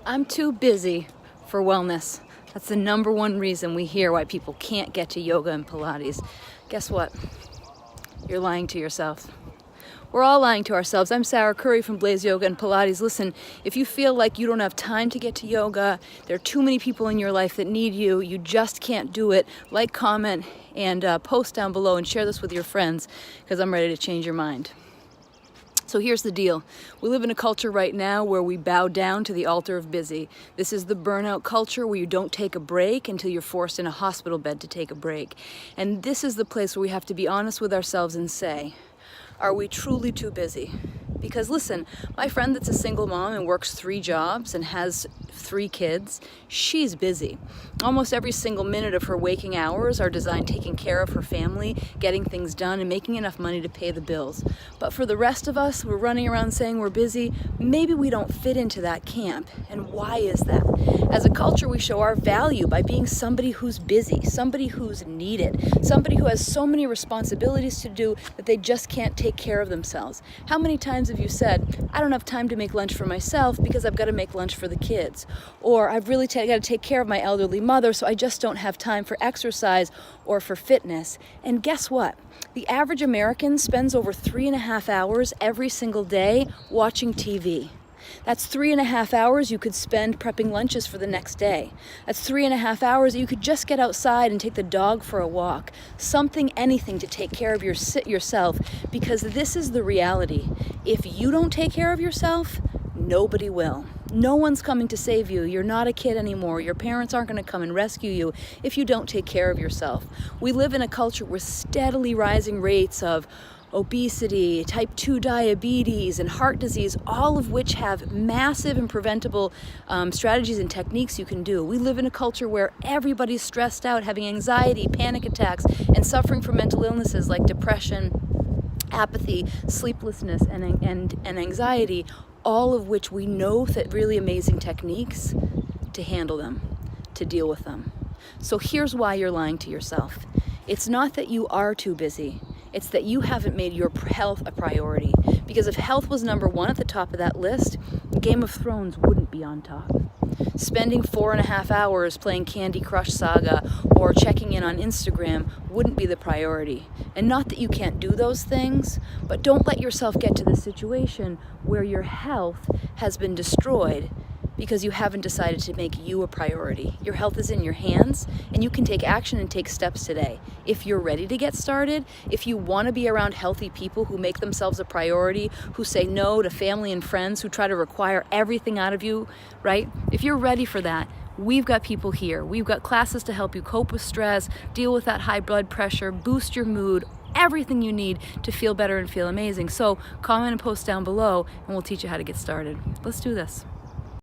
I'm too busy for wellness. That's the #1 reason we hear why people can't get to yoga and Pilates. Guess what? You're lying to yourself. We're all lying to ourselves. I'm Sarah Curry from Blaze Yoga and Pilates. Listen, if you feel like you don't have time to get to yoga, there are too many people in your life that need you, you just can't do it, like, comment, and post down below and share this with your friends, because I'm ready to change your mind. So here's the deal. We live in a culture right now where we bow down to the altar of busy. This is the burnout culture where you don't take a break until you're forced in a hospital bed to take a break. And this is the place where we have to be honest with ourselves and say, are we truly too busy? Because listen, my friend that's a single mom and works 3 jobs and has 3 kids, she's busy. Almost every single minute of her waking hours are designed taking care of her family, getting things done, and making enough money to pay the bills. But for the rest of us, we're running around saying we're busy. Maybe we don't fit into that camp. And why is that? As a culture, we show our value by being somebody who's busy, somebody who's needed, somebody who has so many responsibilities to do that they just can't take care of themselves. How many times have you said, I don't have time to make lunch for myself because I've got to make lunch for the kids? Or I've really got to take care of my elderly mother, so I just don't have time for exercise or for fitness. And guess what? The average American spends over 3.5 hours every single day watching TV. That's 3.5 hours you could spend prepping lunches for the next day. That's 3.5 hours that you could just get outside and take the dog for a walk. Something, anything to take care of yourself, because this is the reality. If you don't take care of yourself, nobody will. No one's coming to save you. You're not a kid anymore. Your parents aren't going to come and rescue you if you don't take care of yourself. We live in a culture with steadily rising rates of obesity, type 2 diabetes, and heart disease, all of which have massive and preventable strategies and techniques you can do. We live in a culture where everybody's stressed out, having anxiety, panic attacks, and suffering from mental illnesses like depression, apathy, sleeplessness, and anxiety, all of which we know that really amazing techniques to handle them, to deal with them. So here's why you're lying to yourself. It's not that you are too busy. It's that you haven't made your health a priority. Because if health was #1 at the top of that list, Game of Thrones wouldn't be on top. Spending 4.5 hours playing Candy Crush Saga or checking in on Instagram wouldn't be the priority. And not that you can't do those things, but don't let yourself get to the situation where your health has been destroyed because you haven't decided to make you a priority. Your health is in your hands, and you can take action and take steps today. If you're ready to get started, if you want to be around healthy people who make themselves a priority, who say no to family and friends, who try to require everything out of you, right? If you're ready for that, we've got people here. We've got classes to help you cope with stress, deal with that high blood pressure, boost your mood, everything you need to feel better and feel amazing. So comment and post down below, and we'll teach you how to get started. Let's do this.